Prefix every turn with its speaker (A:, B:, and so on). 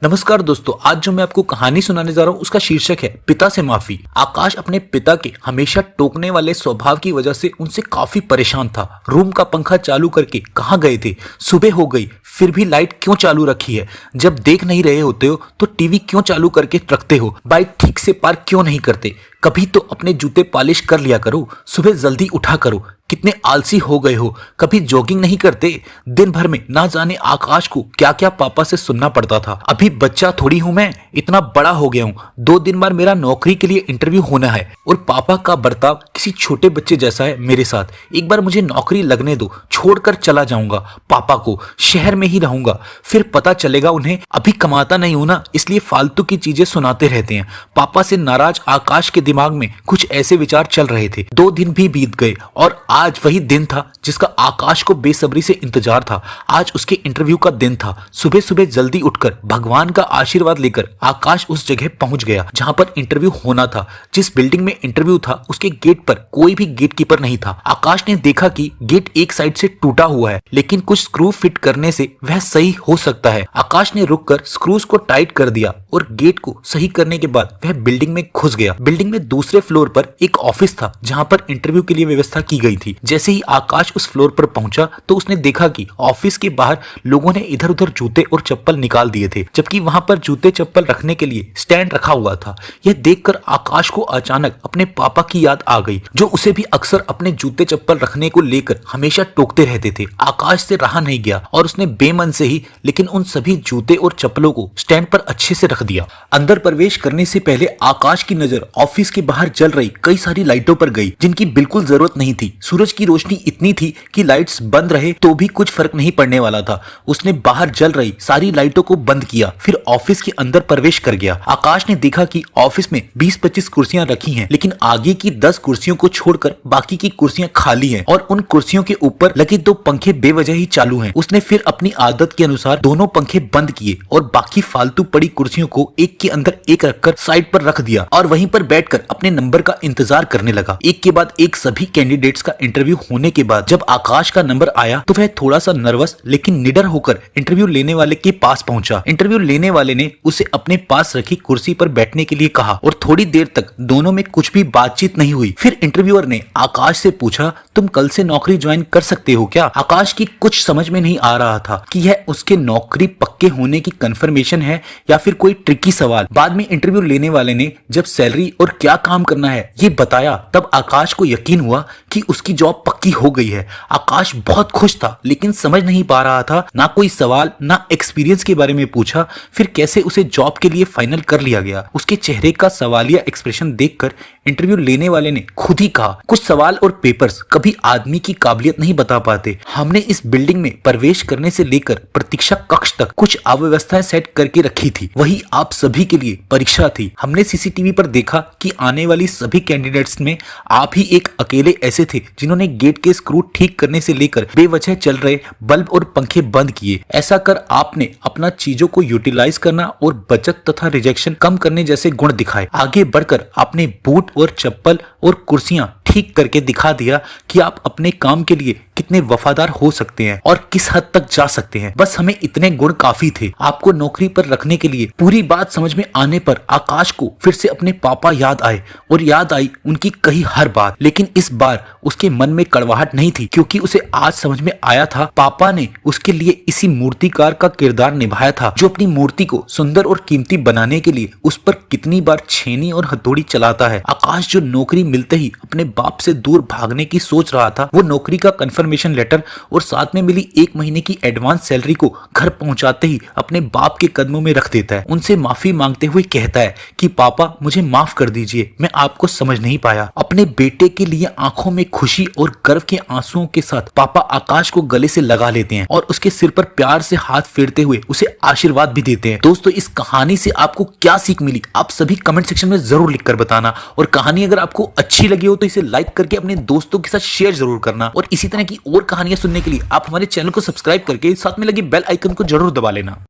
A: नमस्कार दोस्तों, आज जो मैं आपको कहानी सुनाने जा रहा हूँ उसका शीर्षक है पिता से माफी। आकाश अपने पिता के हमेशा टोकने वाले स्वभाव की वजह से उनसे काफी परेशान था। रूम का पंखा चालू करके कहाँ गए थे? सुबह हो गई फिर भी लाइट क्यों चालू रखी है? जब देख नहीं रहे होते हो तो टीवी क्यों चालू करके रखते हो? बाइक ठीक से पार्क क्यों नहीं करते? कभी तो अपने जूते पॉलिश कर लिया करो। सुबह जल्दी उठा करो। कितने आलसी हो गए हो। कभी जॉगिंग नहीं करते? दिन भर में ना जाने आकाश को क्या क्या पापा से सुनना पड़ता था। अभी बच्चा थोड़ी हूं मैं, इतना बड़ा हो गया हूं। 2 दिन बाद मेरा नौकरी के लिए इंटरव्यू होना है और पापा का बर्ताव किसी छोटे बच्चे जैसा है मेरे साथ। एक बार मुझे नौकरी लगने दो, छोड़कर चला जाऊंगा पापा को, शहर में ही रहूंगा। फिर पता चलेगा उन्हें अभी कमाता नहीं हूं ना, इसलिए फालतू की चीजें सुनाते रहते हैं। पापा से नाराज आकाश के दिमाग में कुछ ऐसे विचार चल रहे थे। 2 दिन भी बीत गए और आज वही दिन था जिसका आकाश को बेसब्री से इंतजार था। आज उसके इंटरव्यू का दिन था। सुबह सुबह जल्दी उठकर भगवान का आशीर्वाद लेकर आकाश उस जगह पहुंच गया जहां पर इंटरव्यू होना था। जिस बिल्डिंग में इंटरव्यू था उसके गेट पर कोई भी गेटकीपर नहीं था। आकाश ने देखा कि गेट एक साइड से टूटा हुआ है, लेकिन कुछ स्क्रू फिट करने से वह सही हो सकता है। आकाश ने रुककर स्क्रूज को टाइट कर दिया और गेट को सही करने के बाद वह बिल्डिंग में घुस गया। बिल्डिंग में दूसरे फ्लोर पर एक ऑफिस था जहां पर इंटरव्यू के लिए व्यवस्था की गई थी। जैसे ही आकाश उस फ्लोर पर पहुंचा तो उसने देखा कि ऑफिस के बाहर लोगों ने इधर उधर जूते और चप्पल निकाल दिए थे, जबकि वहां पर जूते चप्पल रखने के लिए स्टैंड रखा हुआ था। यह देखकर आकाश को अचानक अपने पापा की याद आ गई, जो उसे भी अक्सर अपने जूते चप्पल रखने को लेकर हमेशा टोकते रहते थे। आकाश से रहा नहीं गया और उसने बेमन से ही लेकिन उन सभी जूते और चप्पलों को स्टैंड पर अच्छे से रख दिया। अंदर प्रवेश करने से पहले आकाश की नजर ऑफिस के बाहर जल रही कई सारी लाइटों पर गई, जिनकी बिल्कुल जरूरत नहीं थी। सूरज की रोशनी इतनी थी कि लाइट्स बंद रहे तो भी कुछ फर्क नहीं पड़ने वाला था। उसने बाहर जल रही सारी लाइटों को बंद किया, फिर ऑफिस के अंदर प्रवेश कर गया। आकाश ने देखा कि ऑफिस में 20-25 कुर्सियां रखी हैं, लेकिन आगे की 10 कुर्सियों को छोड़कर बाकी की कुर्सियां खाली हैं और उन कुर्सियों के ऊपर लगे 2 पंखे बेवजह ही चालू हैं। उसने फिर अपनी आदत के अनुसार दोनों पंखे बंद किए और बाकी फालतू पड़ी कुर्सियों को एक के अंदर एक रखकर साइड पर रख दिया और वहीं पर बैठकर अपने नंबर का इंतजार करने लगा। एक के बाद एक सभी कैंडिडेट्स का इंटरव्यू होने के बाद जब आकाश का नंबर आया तो वह थोड़ा सा नर्वस लेकिन निडर होकर इंटरव्यू लेने वाले के पास पहुंचा। इंटरव्यू लेने वाले ने उसे अपने पास रखी कुर्सी पर बैठने के लिए कहा और थोड़ी देर तक दोनों में कुछ भी बातचीत नहीं हुई। फिर इंटरव्यूअर ने आकाश से पूछा, तुम कल से नौकरी ज्वाइन कर सकते हो क्या? आकाश की कुछ समझ में नहीं आ रहा था कि यह उसके नौकरी पक्के होने की कंफर्मेशन है या फिर कोई ट्रिकी सवाल। बाद में इंटरव्यू लेने वाले ने जब सैलरी और क्या काम करना है ये बताया तब आकाश को यकीन हुआ कि उसकी जॉब पक्की हो गई है। आकाश बहुत खुश था लेकिन समझ नहीं पा रहा था, ना कोई सवाल ना एक्सपीरियंस के बारे में पूछा, फिर कैसे उसे जॉब के लिए फाइनल कर लिया गया। उसके चेहरे का सवालिया एक्सप्रेशन देखकर इंटरव्यू लेने वाले ने खुद ही कहा, कुछ सवाल और पेपर्स कभी आदमी की काबिलियत नहीं बता पाते। हमने इस बिल्डिंग में प्रवेश करने से लेकर प्रतीक्षा कक्ष तक कुछ अव्यवस्थाएं सेट करके रखी थी, वही आप सभी के लिए परीक्षा थी। हमने सीसीटीवी पर देखा कि आने वाली सभी कैंडिडेट्स में आप ही एक अकेले ऐसे थे जिन्होंने गेट के स्क्रू ठीक करने से लेकर बेवजह चल रहे बल्ब और पंखे बंद किए। ऐसा कर आपने अपना चीजों को यूटिलाइज करना और बचत तथा रिजेक्शन कम करने जैसे गुण दिखाए। आगे बढ़कर आपने बूट और चप्पल और कुर्सियां ठीक करके दिखा दिया कि आप अपने काम के लिए कितने वफादार हो सकते हैं और किस हद तक जा सकते हैं। बस हमें इतने गुण काफी थे आपको नौकरी पर रखने के लिए। पूरी बात समझ में आने पर आकाश को फिर से अपने पापा याद आए और याद आई उनकी कही हर बात। लेकिन इस बार उसके मन में कड़वाहट नहीं थी, क्योंकि उसे आज समझ में आया था पापा ने उसके लिए इसी मूर्तिकार का किरदार निभाया था, जो अपनी मूर्ति को सुंदर और कीमती बनाने के लिए उस पर कितनी बार छेनी और हथौड़ी चलाता है। आकाश जो नौकरी मिलते ही अपने बाप से दूर भागने की सोच रहा था, वो नौकरी का कंफर्मेशन लेटर और साथ में मिली 1 महीने की एडवांस सैलरी को घर पहुंचाते ही अपने बाप के कदमों में रख देता है। उनसे माफी मांगते हुए कहता है कि पापा मुझे माफ कर दीजिए, मैं आपको समझ नहीं पाया। अपने बेटे के लिए आंखों में खुशी और गर्व के आंसुओं के साथ पापा आकाश को गले से लगा लेते हैं और उसके सिर पर प्यार से हाथ फेरते हुए उसे आशीर्वाद भी देते हैं। दोस्तों, इस कहानी से आपको क्या सीख मिली आप सभी कमेंट सेक्शन में जरूर लिखकर बताना, और कहानी अगर आपको अच्छी लगी हो तो इसे लाइक करके अपने दोस्तों के साथ शेयर जरूर करना। और इसी तरह की और कहानियां सुनने के लिए आप हमारे चैनल को सब्सक्राइब करके साथ में लगे बेल आइकन को जरूर दबा लेना।